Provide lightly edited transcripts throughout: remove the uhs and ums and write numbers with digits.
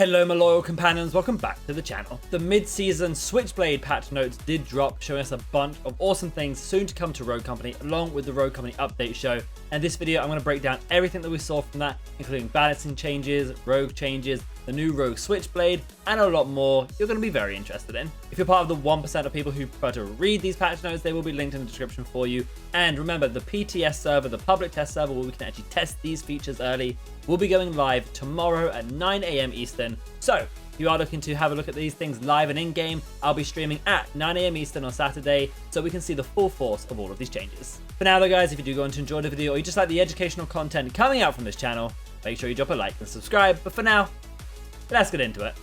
Hello my loyal companions, welcome back to the channel. The mid-season Switchblade patch notes did drop, showing us a bunch of awesome things soon to come to Rogue Company, along with the Rogue Company update show. And this video I'm going to break down everything that we saw from that, including balancing changes, rogue changes, the new Rogue Switchblade, and a lot more you're going to be very interested in. If you're part of the 1% of people who prefer to read these patch notes, they will be linked in the description for you. And remember, the PTS server, the public test server where we can actually test these features early, will be going live tomorrow at 9 AM Eastern. So if you are looking to have a look at these things live and in-game, I'll be streaming at 9 AM Eastern on Saturday so we can see the full force of all of these changes. For now though guys, if you do go on to enjoy the video or you just like the educational content coming out from this channel, make sure you drop a like and subscribe. But for now, let's get into it.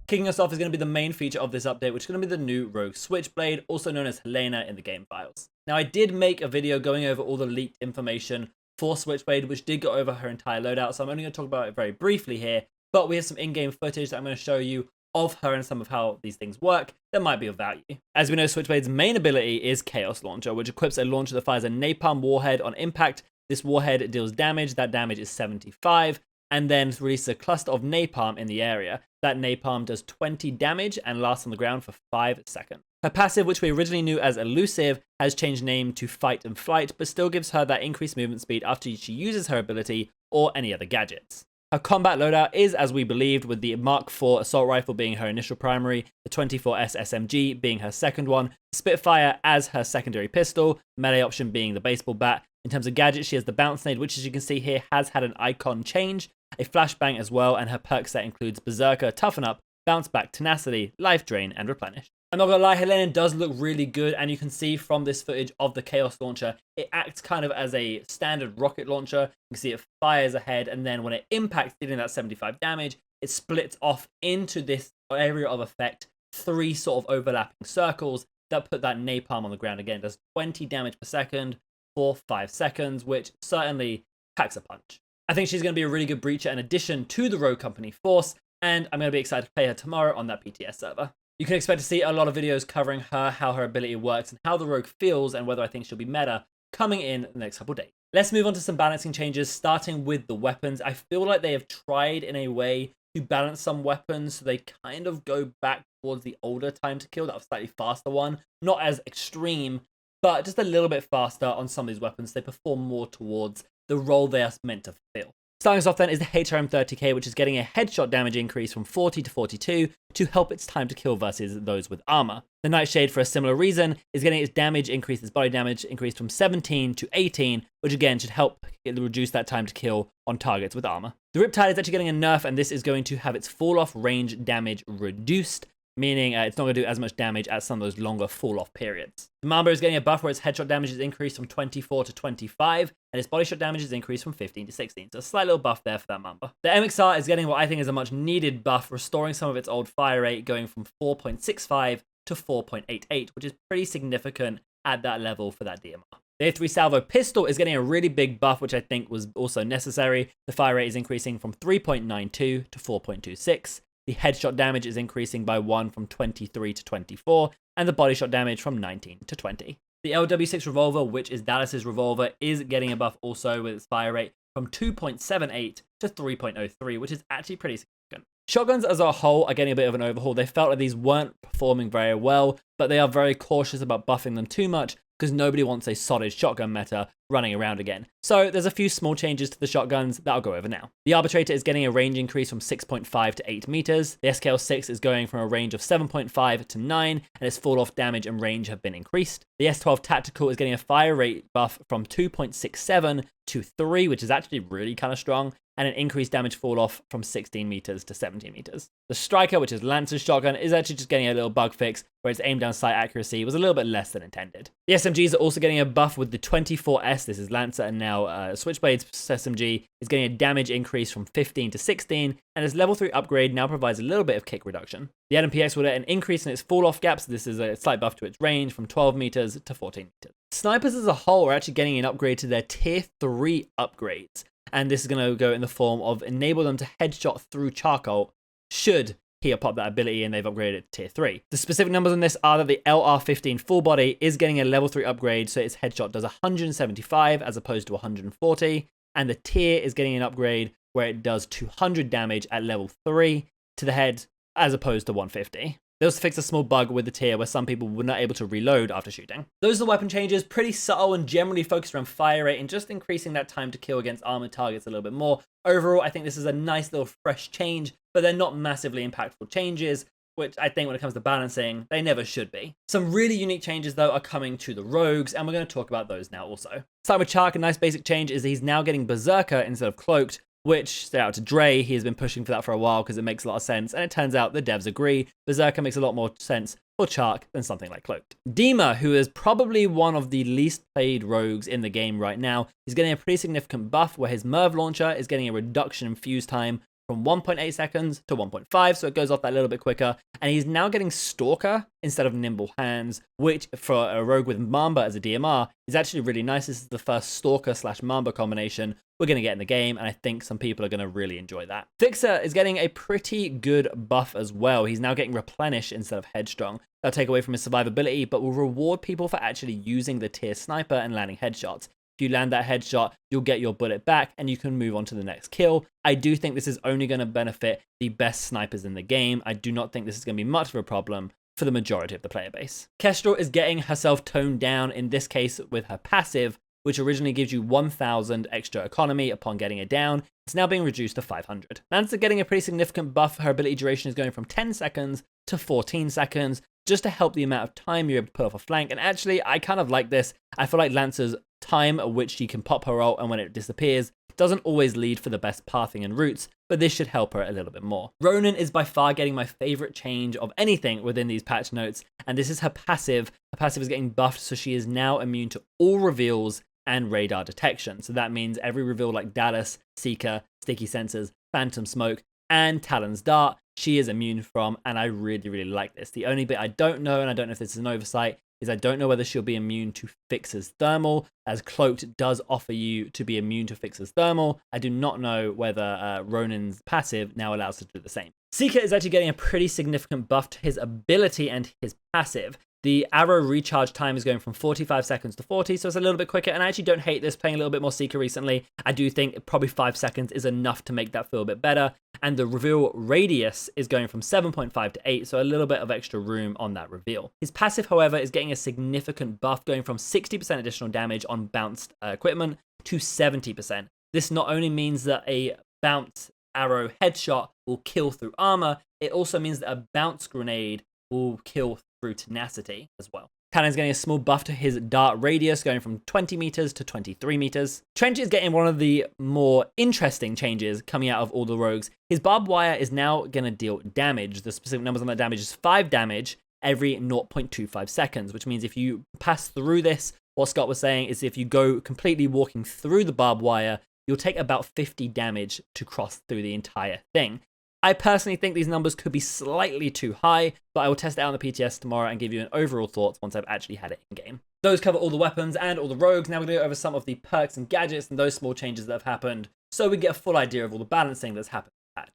Kicking us off is going to be the main feature of this update, which is going to be the new Rogue Switchblade, also known as Helena in the game files. Now, I did make a video going over all the leaked information for Switchblade, which did go over her entire loadout, so I'm only going to talk about it very briefly here, but we have some in-game footage that I'm going to show you of her and some of how these things work that might be of value. As we know, Switchblade's main ability is KOTH Launcher, which equips a launcher that fires a napalm warhead on impact. This warhead deals damage, that damage is 75, and then releases a cluster of napalm in the area. That napalm does 20 damage and lasts on the ground for 5 seconds. Her passive, which we originally knew as Elusive, has changed name to Fight and Flight, but still gives her that increased movement speed after she uses her ability or any other gadgets. Her combat loadout is, as we believed, with the Mark IV assault rifle being her initial primary, the 24S SMG being her second one, Spitfire as her secondary pistol, melee option being the baseball bat. In terms of gadgets, she has the bounce nade, which as you can see here has had an icon change, a flashbang as well, and her perk set includes Berserker, Toughen Up, Bounce Back, Tenacity, Life Drain, and Replenish. I'm not gonna lie, Helena does look really good, and you can see from this footage of the KOTH launcher, it acts kind of as a standard rocket launcher. You can see it fires ahead, and then when it impacts, dealing that 75 damage, it splits off into this area of effect, 3 sort of overlapping circles that put that napalm on the ground again. It does 20 damage per second for 5 seconds, which certainly packs a punch. I think she's going to be a really good breacher in addition to the Rogue Company force, and I'm going to be excited to play her tomorrow on that PTS server. You can expect to see a lot of videos covering her, how her ability works, and how the Rogue feels, and whether I think she'll be meta coming in the next couple days. Let's move on to some balancing changes, starting with the weapons. I feel like they have tried in a way to balance some weapons so they kind of go back towards the older time to kill, that slightly faster one. Not as extreme, but just a little bit faster on some of these weapons. They perform more towards the role they are meant to fulfill. Starting us off then is the HRM30K, which is getting a headshot damage increase from 40 to 42 to help its time to kill versus those with armor. The Nightshade, for a similar reason, is getting its damage increase, its body damage increased from 17 to 18, which again should help reduce that time to kill on targets with armor. The Riptide is actually getting a nerf, and this is going to have its fall-off range damage reduced, meaning it's not going to do as much damage as some of those longer fall-off periods. The Mamba is getting a buff where its headshot damage is increased from 24 to 25, and its body shot damage is increased from 15 to 16, so a slight little buff there for that Mamba. The MXR is getting what I think is a much needed buff, restoring some of its old fire rate, going from 4.65 to 4.88, which is pretty significant at that level for that DMR. The A3 Salvo pistol is getting a really big buff, which I think was also necessary. The fire rate is increasing from 3.92 to 4.26. The headshot damage is increasing by 1 from 23 to 24, and the body shot damage from 19 to 20. The LW6 revolver, which is Dallas's revolver, is getting a buff also with its fire rate from 2.78 to 3.03, which is actually pretty significant. Shotguns as a whole are getting a bit of an overhaul. They felt like these weren't performing very well, but they are very cautious about buffing them too much because nobody wants a solid shotgun meta running around again. So there's a few small changes to the shotguns that I'll go over now. The Arbitrator is getting a range increase from 6.5 to 8 meters. The SKL6 is going from a range of 7.5 to 9, and its fall-off damage and range have been increased. The S12 Tactical is getting a fire rate buff from 2.67 to 3, which is actually really kind of strong, and an increased damage fall-off from 16 meters to 17 meters. The Striker, which is Lancer's shotgun, is actually just getting a little bug fix where its aim down sight accuracy was a little bit less than intended. The SMGs are also getting a buff with the 24S. This is Lancer, and now Switchblade's SMG is getting a damage increase from 15 to 16, and its level 3 upgrade now provides a little bit of kick reduction. The NMPX will get an increase in its fall-off gaps. This is a slight buff to its range from 12 meters to 14 meters. Snipers as a whole are actually getting an upgrade to their tier 3 upgrades, and this is going to go in the form of enable them to headshot through charcoal should here pop that ability and they've upgraded it to tier 3. The specific numbers on this are that the LR15 full body is getting a level 3 upgrade, so its headshot does 175 as opposed to 140, and the tier is getting an upgrade where it does 200 damage at level 3 to the head as opposed to 150. They also fixed a small bug with the tier where some people were not able to reload after shooting. Those are the weapon changes, pretty subtle and generally focused around fire rate and just increasing that time to kill against armored targets a little bit more. Overall, I think this is a nice little fresh change, but they're not massively impactful changes, which I think when it comes to balancing, they never should be. Some really unique changes though are coming to the rogues, and we're going to talk about those now also. Starting with Chark, a nice basic change is that he's now getting Berserker instead of Cloaked, which, shout out to Dre, he has been pushing for that for a while because it makes a lot of sense, and it turns out the devs agree. Berserker makes a lot more sense for Chark than something like Cloaked. Dima, who is probably one of the least played rogues in the game right now, is getting a pretty significant buff where his Merv launcher is getting a reduction in fuse time from 1.8 seconds to 1.5, so it goes off that little bit quicker, and he's now getting Stalker instead of Nimble Hands, which for a rogue with Mamba as a DMR is actually really nice. This is the first Stalker / Mamba combination we're going to get in the game, and I think some people are going to really enjoy that. Fixer is getting a pretty good buff as well. He's now getting Replenish instead of Headstrong. That'll take away from his survivability, but will reward people for actually using the tier sniper and landing headshots. If you land that headshot, you'll get your bullet back and you can move on to the next kill. I do think this is only going to benefit the best snipers in the game. I do not think this is going to be much of a problem for the majority of the player base. Kestrel is getting herself toned down, in this case with her passive, which originally gives you 1000 extra economy upon getting it down. It's now being reduced to 500. Lancer getting a pretty significant buff. Her ability duration is going from 10 seconds to 14 seconds, just to help the amount of time you're able to put off a flank. And actually, I kind of like this. I feel like Lancer's time at which she can pop her ult and when it disappears doesn't always lead for the best pathing and routes, but this should help her a little bit more. Ronan is by far getting my favorite change of anything within these patch notes, and this is her passive. Her passive is getting buffed, so she is now immune to all reveals and radar detection. So that means every reveal like Dallas, Seeker, Sticky Sensors, Phantom Smoke, and Talon's Dart, she is immune from, and I really, really like this. The only bit I don't know, and I don't know if this is an oversight, is I don't know whether she'll be immune to Fixer's Thermal, as Cloaked does offer you to be immune to Fixer's Thermal. I do not know whether Ronan's passive now allows her to do the same. Seeker is actually getting a pretty significant buff to his ability and his passive. The arrow recharge time is going from 45 seconds to 40, so it's a little bit quicker, and I actually don't hate this, playing a little bit more Seeker recently. I do think probably 5 seconds is enough to make that feel a bit better, and the reveal radius is going from 7.5 to 8, so a little bit of extra room on that reveal. His passive, however, is getting a significant buff, going from 60% additional damage on bounced equipment to 70%. This not only means that a bounce arrow headshot will kill through armor, it also means that a bounce grenade will kill through tenacity as well. Talon's getting a small buff to his dart radius, going from 20 meters to 23 meters. Trench is getting one of the more interesting changes coming out of all the rogues. His barbed wire is now going to deal damage. The specific numbers on that damage is 5 damage every 0.25 seconds, which means if you pass through this, what Scott was saying is if you go completely walking through the barbed wire, you'll take about 50 damage to cross through the entire thing. I personally think these numbers could be slightly too high, but I will test it out on the PTS tomorrow and give you an overall thoughts once I've actually had it in-game. Those cover all the weapons and all the rogues. Now we're going to go over some of the perks and gadgets and those small changes that have happened, so we get a full idea of all the balancing that's happened.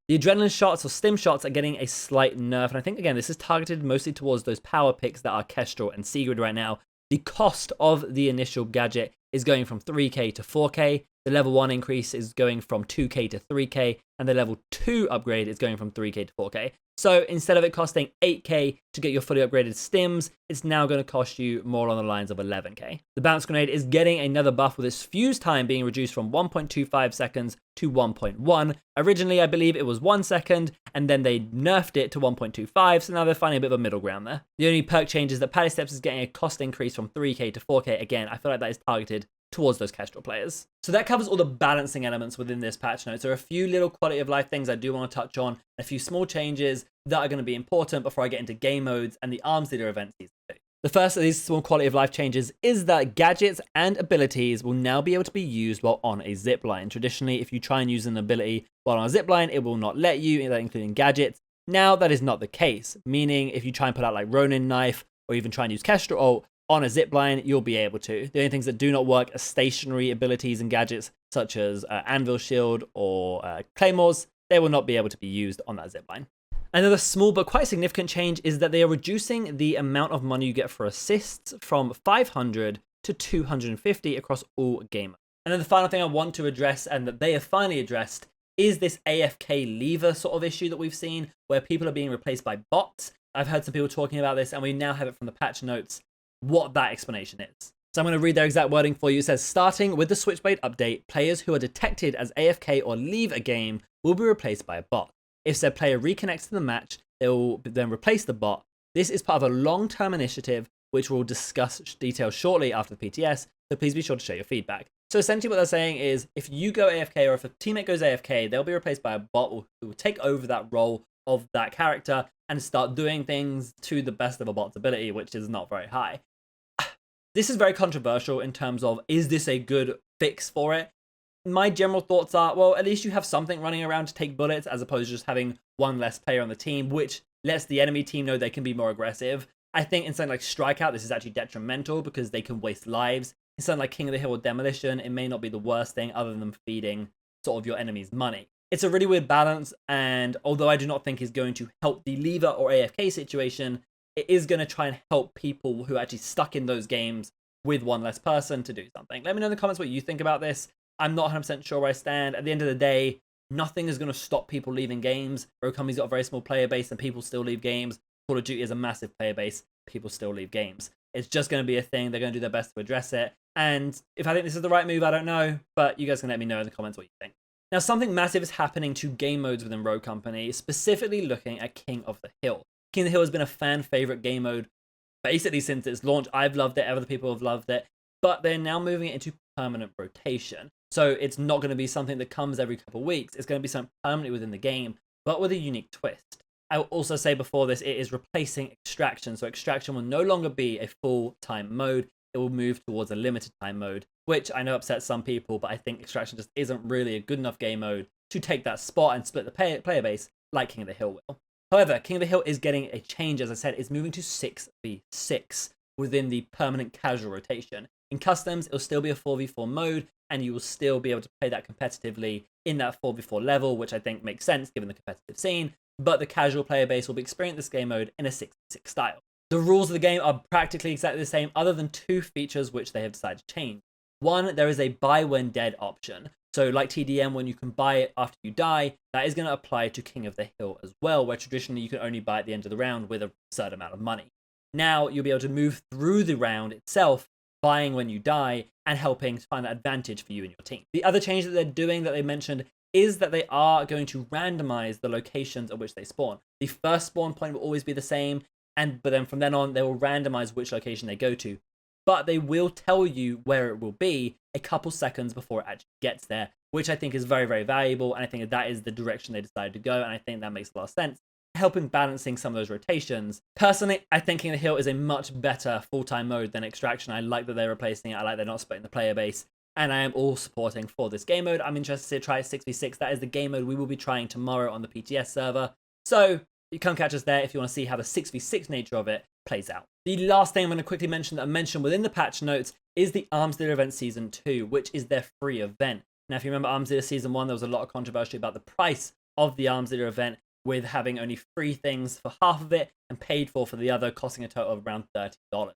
The adrenaline shots or stim shots are getting a slight nerf, and I think, again, this is targeted mostly towards those power picks that are Kestrel and Sigrid right now. The cost of the initial gadget is going from 3k to 4k. The level 1 increase is going from 2k to 3k, and the level 2 upgrade is going from 3k to 4k. So instead of it costing 8k to get your fully upgraded stims, it's now going to cost you more on the lines of 11k. The bounce grenade is getting another buff with its fuse time being reduced from 1.25 seconds to 1.1. Originally, I believe it was 1 second, and then they nerfed it to 1.25, so now they're finding a bit of a middle ground there. The only perk change is that Paddy Steps is getting a cost increase from 3k to 4k. Again, I feel like that is targeted towards those Kestrel players. So that covers all the balancing elements within this patch notes. There are a few little quality of life things I do want to touch on, a few small changes that are going to be important before I get into game modes and the arms leader event season 2. The first of these small quality of life changes is that gadgets and abilities will now be able to be used while on a zipline. Traditionally, if you try and use an ability while on a zipline, it will not let you, including gadgets. Now that is not the case, meaning if you try and put out like Ronin knife or even try and use Kestrel ult on a zipline, you'll be able to. The only things that do not work are stationary abilities and gadgets such as Anvil Shield or Claymores. They will not be able to be used on that zipline. Another small but quite significant change is that they are reducing the amount of money you get for assists from 500 to 250 across all game modes. And then the final thing I want to address, and that they have finally addressed, is this AFK lever sort of issue that we've seen where people are being replaced by bots. I've heard some people talking about this, and we now have it from the patch notes what that explanation is. So I'm going to read their exact wording for you. It says, starting with the Switchblade update, players who are detected as AFK or leave a game will be replaced by a bot. If said player reconnects to the match, they will then replace the bot. This is part of a long-term initiative, which we'll discuss details shortly after the PTS, so please be sure to share your feedback. So essentially what they're saying is, if you go AFK or if a teammate goes AFK, they'll be replaced by a bot who will take over that role of that character and start doing things to the best of a bot's ability, which is not very high. This is very controversial in terms of, is this a good fix for it? My general thoughts are, well, at least you have something running around to take bullets as opposed to just having one less player on the team, which lets the enemy team know they can be more aggressive. I think in something like Strikeout, this is actually detrimental because they can waste lives. In something like King of the Hill or Demolition, it may not be the worst thing other than feeding sort of your enemy's money. It's a really weird balance, and although I do not think it's going to help the lever or AFK situation, it is going to try and help people who are actually stuck in those games with one less person to do something. Let me know in the comments what you think about this. I'm not 100% sure where I stand. At the end of the day, nothing is going to stop people leaving games. Rogue Company's got a very small player base and people still leave games. Call of Duty is a massive player base. People still leave games. It's just going to be a thing. They're going to do their best to address it. And if I think this is the right move, I don't know. But you guys can let me know in the comments what you think. Now, something massive is happening to game modes within Rogue Company, specifically looking at King of the Hill. King of the Hill has been a fan favorite game mode basically since its launch. I've loved it. Other people have loved it. But they're now moving it into permanent rotation. So it's not going to be something that comes every couple of weeks. It's going to be something permanently within the game, but with a unique twist. I will also say before this, it is replacing Extraction. So Extraction will no longer be a full-time mode. It will move towards a limited time mode, which I know upsets some people, but I think Extraction just isn't really a good enough game mode to take that spot and split the player base like King of the Hill will. However, King of the Hill is getting a change, as I said. It's moving to 6v6 within the permanent casual rotation. In Customs, it'll still be a 4v4 mode, and you will still be able to play that competitively in that 4v4 level, which I think makes sense given the competitive scene, but the casual player base will be experiencing this game mode in a 6v6 style. The rules of the game are practically exactly the same, other than two features which they have decided to change. One, there is a buy when dead option. So like TDM, when you can buy it after you die, that is going to apply to King of the Hill as well, where traditionally you can only buy at the end of the round with a certain amount of money. Now you'll be able to move through the round itself, buying when you die and helping to find that advantage for you and your team. The other change that they're doing that they mentioned is that they are going to randomize the locations at which they spawn. The first spawn point will always be the same, but then from then on, they will randomize which location they go to. But they will tell you where it will be a couple seconds before it actually gets there, which I think is very, very valuable. And I think that is the direction they decided to go. And I think that makes a lot of sense, helping balancing some of those rotations. Personally, I think King of the Hill is a much better full-time mode than Extraction. I like that they're replacing it. I like they're not splitting the player base. And I am all supporting for this game mode. I'm interested to try 6v6. That is the game mode we will be trying tomorrow on the PTS server. So you come catch us there if you want to see how the 6v6 nature of it plays out. The last thing I'm going to quickly mention that I mentioned within the patch notes is the Arms Dealer event Season 2, which is their free event. Now, if you remember Arms Dealer Season 1, there was a lot of controversy about the price of the Arms Dealer event, with having only free things for half of it and paid for the other, costing a total of around $30.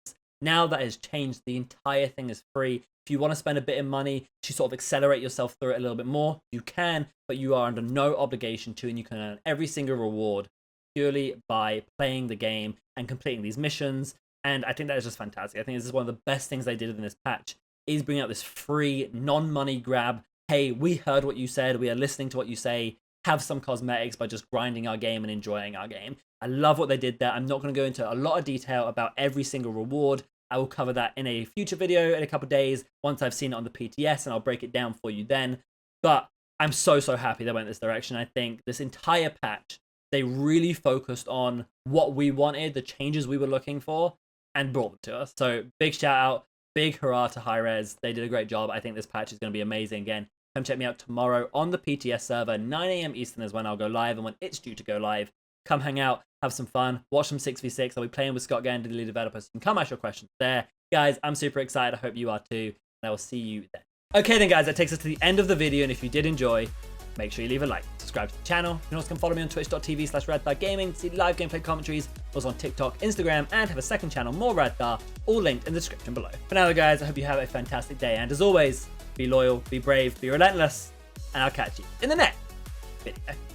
Now that has changed. The entire thing is free. If you want to spend a bit of money to sort of accelerate yourself through it a little bit more, you can, but you are under no obligation to, and you can earn every single reward purely by playing the game and completing these missions. And I think that is just fantastic. I think this is one of the best things they did in this patch, is bring out this free non-money grab. Hey, we heard what you said. We are listening to what you say. Have some cosmetics by just grinding our game and enjoying our game. I love what they did there. I'm not going to go into a lot of detail about every single reward. I will cover that in a future video in a couple of days once I've seen it on the PTS, and I'll break it down for you then. But I'm so happy they went this direction. I think this entire patch, they really focused on what we wanted, the changes we were looking for, and brought them to us. So big shout out, big hurrah to Hi-Rez. They did a great job. I think this patch is going to be amazing. Again, come check me out tomorrow on the PTS server. 9 AM Eastern is when I'll go live, and when it's due to go live, come hang out, have some fun, watch some 6v6. I'll be playing with Scott Gander, the lead developer, so you can come ask your questions there. Guys, I'm super excited. I hope you are too, and I will see you then. Okay then, guys, that takes us to the end of the video, and if you did enjoy, make sure you leave a like, subscribe to the channel. You can also come follow me on twitch.tv/RADTHARGAMING to see live gameplay commentaries, also on TikTok, Instagram, and have a second channel, More Radthar, all linked in the description below. For now, guys, I hope you have a fantastic day, and as always, be loyal, be brave, be relentless, and I'll catch you in the next video.